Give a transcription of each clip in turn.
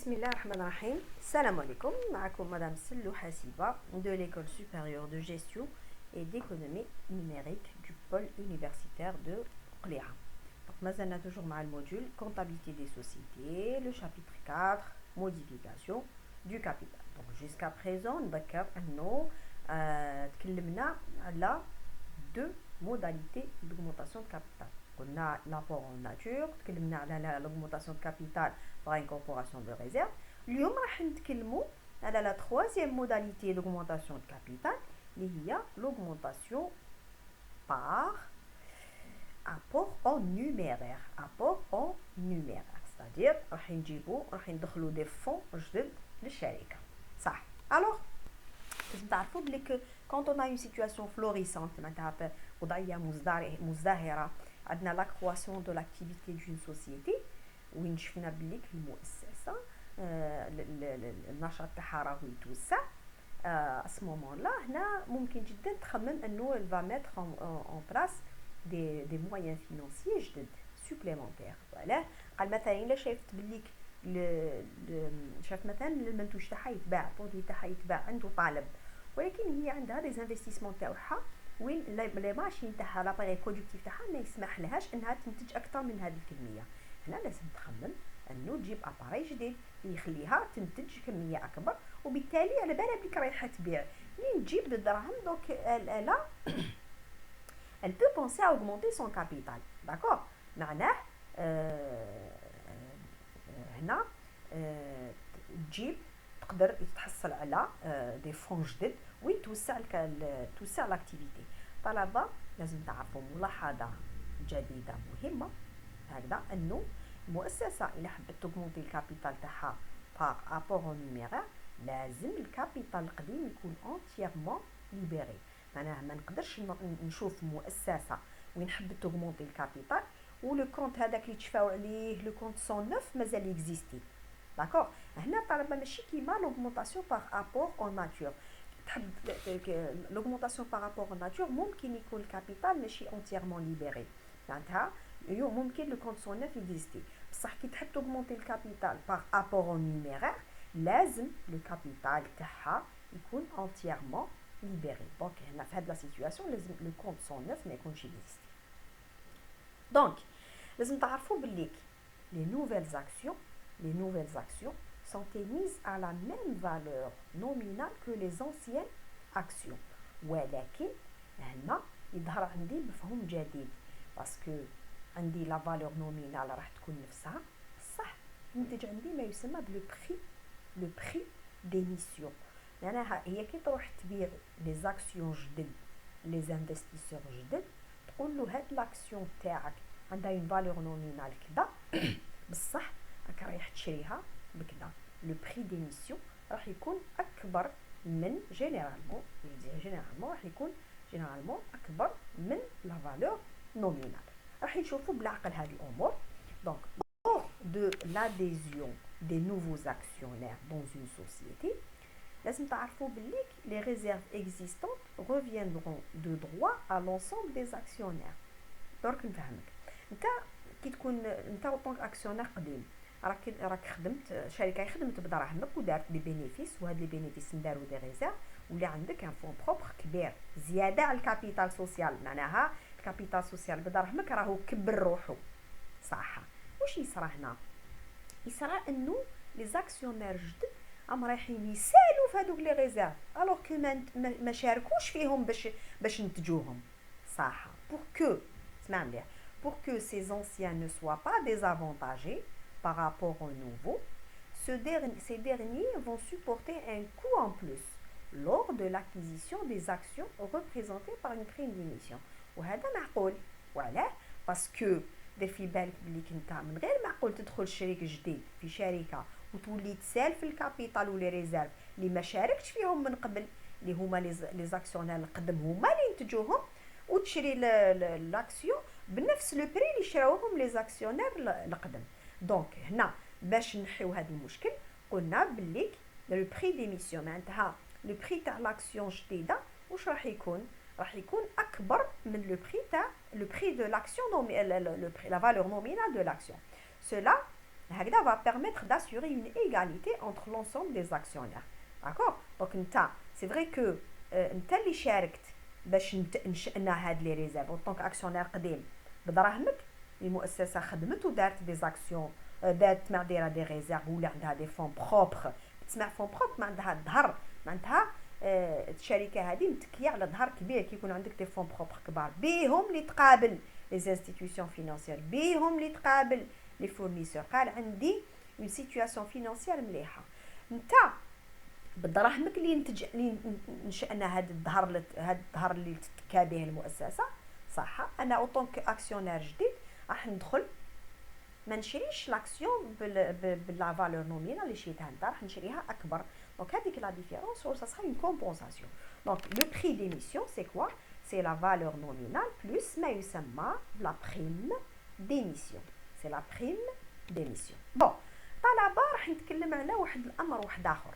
Bismillahirrahmanirrahim. Salam alaikum. معكم Madame Sellou Hassiba de l'École supérieure de gestion et d'économie numérique du pôle universitaire de Qliha. Donc, maintenant, toujours le module comptabilité des sociétés, le chapitre 4, modification du capital. Donc, jusqu'à présent, nous تكلمنا على deux modalités d'augmentation de capital. On a l'apport en nature, تكلمنا على l'augmentation de capital par incorporation de réserve. اليوم راح نتكلموا على la troisième modalité d'augmentation de capital اللي هي l'augmentation par apport en numéraire. Apport en numéraire, c'est-à-dire راح ندخلوا des fonds جدد للشركة. صح. Alors لازم تعرفوا بلي quand on a une situation florissante معناتها وضعية مزدهرة عندنا la croissance de l'activité d'une société وين شفنا بلي المؤسسة النشاط تاعها راهو يتوسع à ce moment là هنا ممكن جدا تخمم انه elle va mettre en place des moyens financiers جدد supplémentaires. voilà قال مثلا الا شافت بليك شاف مثلا المنتوج تاعها يتباع البرودوي تاعها يتباع عنده طالب ولكن هي عندها دي انفستيسمون تاعها وين لي ماشين تاعها لاباري برودكتيف تاعها ما يسمح لهاش انها تنتج اكثر من هذه الكميه. هنا لازم تخمم انه تجيب اباري جديد يخليها تنتج كميه اكبر وبالتالي على بالها بليك رايحه تبيع منين تجيب الدراهم. دونك الا elle peut penser à augmenter son capital. d'accord معناه هنا تجيب تقدر تحصل على دي فون جدد وين توسع لاكتيفيتي. طلبه لازم تعرفوا ملاحظه جديده مهمه هكذا انه المؤسسه الا حبت توغمونتي الكابيتال تاعها باغ ابور اون نيميرير لازم الكابيتال القديم يكون اونتييرمون ليبري. معناها ما نقدرش نشوف مؤسسه وين حبت توغمونتي الكابيتال ولو كونت هذاك اللي تشفاو عليه لو كونت 109 مازال اكزيستي. داكوغ هنا طالما ماشي كيما لوغمونطاسيون باغ ابور اون ناتور. تحب لوغمونطاسيون باغ ابور اون ناتور ممكن يكون الكابيتال ماشي اونتييرمون ليبري معناتها ممكن لو كونت 109 اكزيستي بصح كي تحب توغمونتي الكابيتال باغ ابور اون نيميرير لازم لو كابيتال تاعها يكون اونتييرمون libéré. Donc هنا في هاد لا سيتوياسيون لازم لو كونت 109 ما يكونش اكزيستي. دونك لازم تعرفوا بليك les nouvelles actions sont émises à la même valeur nominale que les anciennes actions. ولكن هنا يظهر عندي مفهوم جديد باسكو عندي لا فالور نومينال راح تكون نفسها صح ينتج عندي ما يسمى لو بري ديميسيون. معناها هي كي تروح تبيع لي زاكسيون جدد لي انفستيسور جدد تقول له هاد لاكسيون تاعك عندها اون فالور نومينال كذا بصح راك رايح تشريها بكذا. لو بري ديميسيون راح يكون اكبر من جينيرالمون راح يكون جينيرالمون اكبر من لا فالور نومينال. راح نشوفوا بالعقل هذه الامور. دونك lors de l'adhésion des nouveaux actionnaires dans une société لازم تعرفوا بليك les réserves existantes reviendront de droit à l'ensemble des actionnaires. درك نفهمك انت كي تكون انت طونك اكسيونير قديم راك خدمت شركه خدمت بدراهمك ودارت لي بينيفيس وهاد لي بينيفيس نداروا دي ريزيرف ولا عندك ان فون بروبر كبير زياده على الكابيتال سوسيال. معناها الكابيتال سوسيال بدراهمك راهو كبر روحو صح. واش يصرى هنا؟ يصرى انه لي زاكسيونير جدد راهم رايحين يسالوا في هذوك لي ريزيرف الوغ كو ما شاركوش فيهم باش نتجوهم صح. اسمع مليح pour que ces anciens ne soient pas désavantagés par rapport aux nouveaux, ces derniers vont supporter un coût en plus lors de l'acquisition des actions représentées par une prime d'émission. وهذا معقول. وعلاه؟ باسكو دير في بالك بلي انت من غير معقول تدخل شريك جديد في شركه وتولي تسال في الكابيتال ولي ريزيرف اللي ما شاركتش فيهم من قبل اللي هما لي زاكسيونير القدم هما اللي ينتجوهم وتشري لاكسيون بنفس لو بري اللي شراوهم لي زاكسيونير القدم. دونك هنا باش نحيو هذا المشكل قلنا بليك لو بري ديميسيون معناتها لو بري تاع لاكسيون جديده واش راح يكون اكبر من لو بري تاع لو بري دو لاكسيون لا فالور نومينال دو لاكسيون. cela هكذا va permettre d'assurer une égalité entre l'ensemble des actionnaires. D'accord? Donc انت c'est vrai que انت اللي شاركت باش نشأنا هاد لي ريزيرف en tant qu'actionnaire قديم بدراهمك. المؤسسه خدمت ودارت دي زاكسيون، دارت مع دايره دي ريزيرف ولا عندها دي فون بروبر. تسمع فون بروبر ما عندها الظهر، معناتها الشركه هذه متكيه على ظهر كبير. كي يكون عندك دي فون بروبر كبار بيهم اللي تقابل لي انستيتيوشن فينانسيير، بيهم اللي تقابل لي فورنيسور. قال عندي اون سيتوياسيون فينانسيير مليحه. انت بدراهمك اللي اللي نشأنا هاد الظهر اللي تتكا به المؤسسه، صح؟ انا اوطون كاكسيونير جديد راح ندخل ما نشريش لاكسيون بلا فالور نومينال اللي شريتها انت، راح نشريها اكبر. دونك هذيك لا ديفيرونس سا سرا اون كومبونساسيون. دونك لو بري ديميسيون سي كوا؟ سي لا فالور نومينال بلس ما يسمى لا بريم ديميسيون. سي لا بريم ديميسيون. بون طلبه راح نتكلم على واحد الامر واحد اخر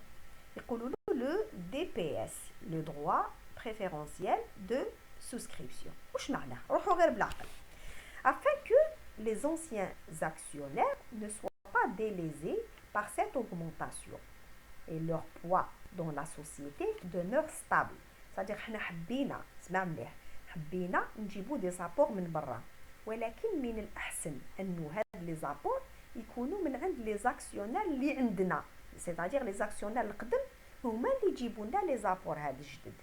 يقولوا له لو دي بي اس، لو دروا بريفيرونسيال دو souscription. واش معناه؟ روحوا غير بالعقل. afin que les anciens actionnaires ne soient pas délésés par cette augmentation et leur poids dans la société demeure stable. c'est-à-dire حنا حبينا، اسمع مليح، حبينا نجيبوا دي زابور من برا، ولكن من الاحسن انه هاد لي زابور يكونوا من عند لي زاكسيونير اللي عندنا. c'est-à-dire لي زاكسيونير القدم هما اللي يجيبوا لنا لي زابور هاد الجدد.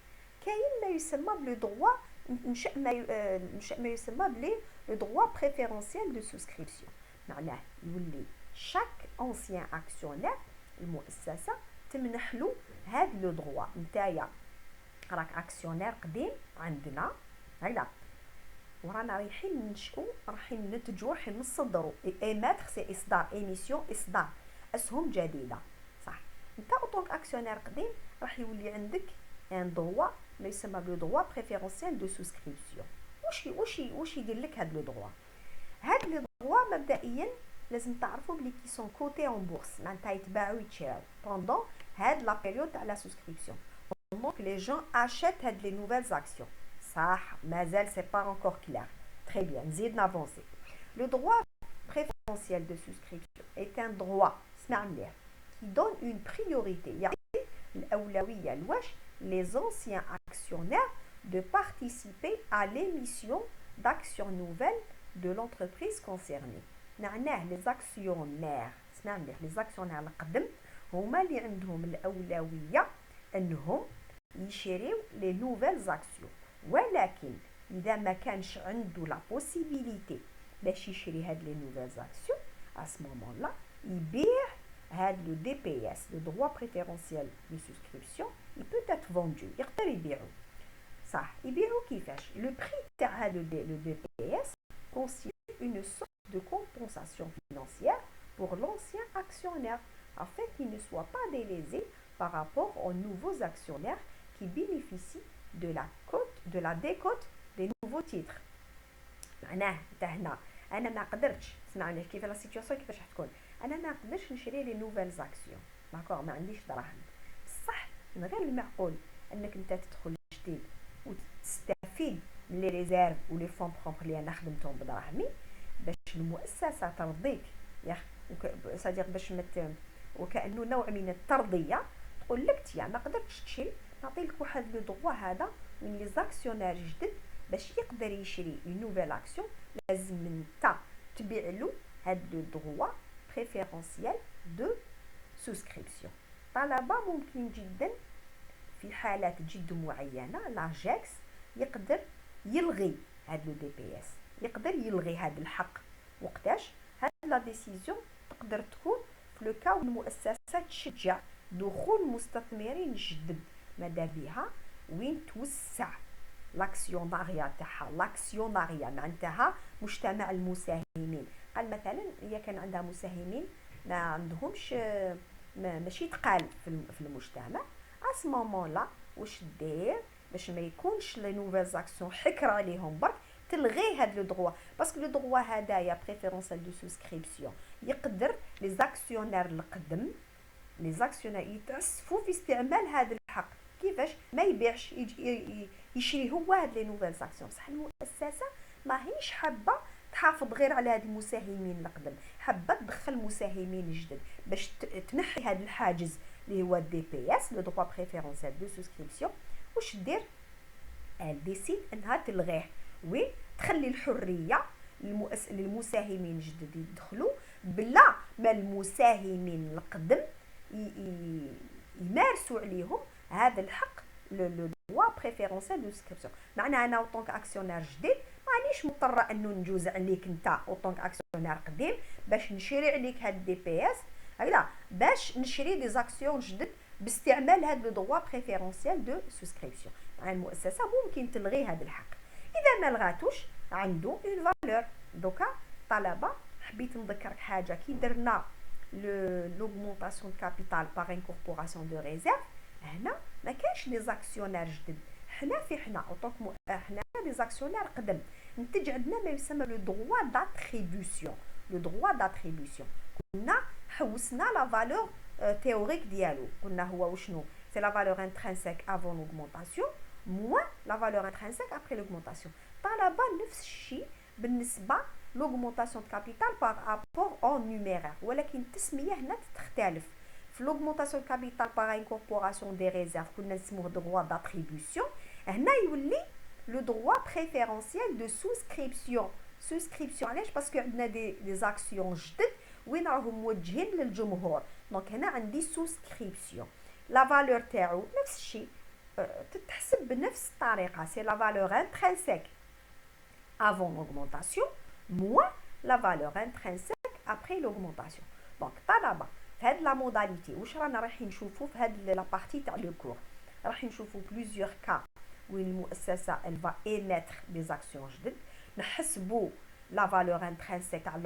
كاين ما يسمى بلو دروا، نشأ ما يسمى بلي لو دروا بريفيرونسيال دو سوسكريبسيون. معناه يولي شاك انسيان اكسيونير المؤسسه تمنح له هاد لو دروا. نتايا راك اكسيونير قديم عندنا، هايلا ورانا رايحين ننشئوا، رايحين ننتجوا، رايحين نصدروا ايماتر سي اصدار، ايميسيون اصدار اسهم جديده، صح؟ انت اوطونك اكسيونير قديم راح يولي عندك ان دروا ما يسمى بلو دروا بريفيرونسيال دو سوسكريبسيون. واش يدير لك هاد لو دروا؟ هاد لو دروا مبدئيا لازم تعرفوا بلي كي سون كوتي اون بورس، معناتها يتباعوا يتشراو بوندون هاد لا بيريود تاع لا سوسكريبسيون. دونك لي جون اشيت هاد لي نوفيل اكسيون، صح؟ مازال سي با انكور كلير. تري بيان، نزيد نافونسي. لو دروا بريفيرونسيال دو سوسكريبسيون est un droit، اسمع مليح، qui donne une priorité، يعني الأولوية لواش les anciens actionnaires de participer à l'émission d'actions nouvelles de l'entreprise concernée. معناه les actionnaires، اسمع مليح، les actionnaires القدم هما اللي عندهم الأولوية أنهم يشريو les nouvelles actions. ولكن إذا ما كانش عنده la possibilité باش يشري هاد les nouvelles actions، à ce moment-là يبيع هاد لو دي بي اس، لو دروا بريفيرونسيال دو سوسكريبسيون، peut être vendu، يقدر يبيعو، صح؟ يبيعو كيفاش؟ لو بري تاع هاد لو دي بي اس constitue une sorte de compensation financière pour l'ancien actionnaire afin qu'il ne soit pas délésé par rapport aux nouveaux actionnaires qui bénéficient de la décote des nouveaux titres. معناه حتى هنا انا ما قدرتش، اسمعني كيف لا سيتوياسيون كيفاش حتكون. انا ما نقدرش نشري لي نوفيل زاكسيون، داكوغ، ما عنديش دراهم، بصح من غير المعقول انك انت تدخل جديد وتستفيد من لي ريزيرف ولي فون بروبر اللي انا خدمتهم بدراهمي باش المؤسسه ترضيك، يا صديق، باش وكانه نوع من الترضيه، تقول لك تيا ما قدرتش تشري، نعطي لك واحد لو دروا هذا من لي زاكسيونير جدد باش يقدر يشري اون نوفيل اكسيون. لازم انت تبيع له هاد لو دروا بريفيرونسيال دو سوسكريبسيون. طلبه ممكن جدا في حالات جد معينه لاجيكس يقدر يلغي هاد لو دي بي اس، يقدر يلغي هاد الحق. وقتاش؟ هاد لا ديسيزيون تقدر تكون في لو كاو المؤسسه تشجع دخول مستثمرين جدد ماذا بها وين توسع لاكسيوناريا تاعها. لاكسيوناريا معناتها مجتمع المساهمين. قال مثلا هي كان عندها مساهمين ما عندهمش ماشي تقال في المجتمع، اس مومون لا واش دير باش ما يكونش لي نوفيل زاكسيون حكر عليهم برك، تلغي هاد لو دروا، باسكو لو دروا هدايا بريفيرونسيال دو سوسكريبسيون يقدر لي زاكسيونير القدم، لي زاكسيونير يتاسفوا في استعمال هذا الحق. كيفاش؟ ما يبيعش، يشري هو هاد لي نوفيل زاكسيون. بصح المؤسسه ماهيش حابه تحافظ غير على هاد المساهمين القدم، حابه تدخل مساهمين جدد باش تنحي هذا الحاجز اللي هو دي بي اس لو droit préférentiel de souscription. واش دير؟ ديسيد انها تلغيه وتخلي الحريه للمساهمين الجدد يدخلوا بلا ما المساهمين القدم يمارسوا عليهم هذا الحق لو droit préférentiel de souscription. معناها انا اوطونك اكسيونير جديد مانيش مضطره انه نجوز عليك انت اوطونك اكسيونير قديم باش نشري عليك هاد دي بي اس، هكذا باش نشري دي زاكسيون جدد باستعمال هاد لو droit préférentiel de souscription. يعني المؤسسه ممكن تلغي هذا الحق. اذا ما لغاتوش عنده اون فالور. دوكا طلبه حبيت نذكرك حاجه، كي درنا لوغمونطاسيون دو كابيتال باغ انكوربوراسيون دو ريزيرف، هنا ما كانش لي زاكسيونير جدد، حنا اوطونك حنا لي زاكسيونير قدم نتج عندنا ما يسمى لو دروا داتريبيسيون. لو دروا داتريبيسيون كنا حوسنا لا فالور تhéorique ديالو، قلنا هو وشنو؟ سي لا فالور انترينسيك افون l'augmentation موان لا فالور انترينسيك ابري l'augmentation. طلبه نفس الشيء بالنسبه l'augmentation de capital par rapport au numéraire، ولكن التسميه هنا تختلف. في l'augmentation de capital par incorporation des réserves كنا نسموه droit d'attribution، هنا يولي le droit préférentiel de souscription. souscription علاش؟ باسكو عندنا دي زاكسيون جدد وين راهم موجهين للجمهور، دونك هنا عندي souscription. لا فالور تاعو نفس الشيء تتحسب بنفس الطريقه، سي لا فالور انترينسيك avant l'augmentation moins la valeur intrinsèque après l'augmentation. donc طلبه في هاد لا موداليتي واش رانا رايحين نشوفوا في هاد لا بارتي تاع لو كور، رايحين نشوفوا بليزيور كا وين المؤسسه elle va émettre des actions جدد، نحسبوا la valeur intrinsèque تاع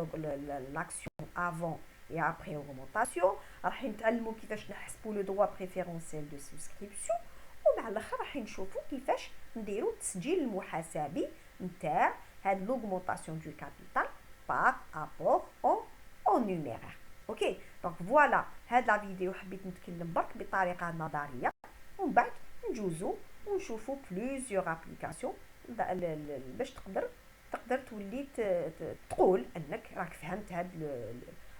l'action avant et après augmentation، رايحين نتعلموا كيفاش نحسبوا لو droit préférentiel de souscription، ومع الاخر رايحين نشوفوا كيفاش نديروا التسجيل المحاسبي نتاع هاد l'augmentation du capital par rapport au numéraire. اوكي دونك فوالا هاد لا فيديو حبيت نتكلم برك بطريقه نظريه، ومن بعد نجوزو ونشوفو بليزيور ابليكاسيون باش تقدر تولي تقول انك راك فهمت هاد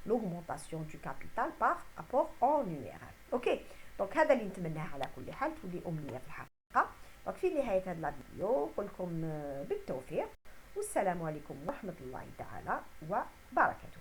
l'augmentation du capital par rapport au numéraire. اوكي دونك هذا اللي نتمناه على كل حال تولي امنيه في الحقيقه. دونك في نهايه هذا الفيديو نقول لكم بالتوفيق، والسلام عليكم ورحمه الله تعالى وبركاته.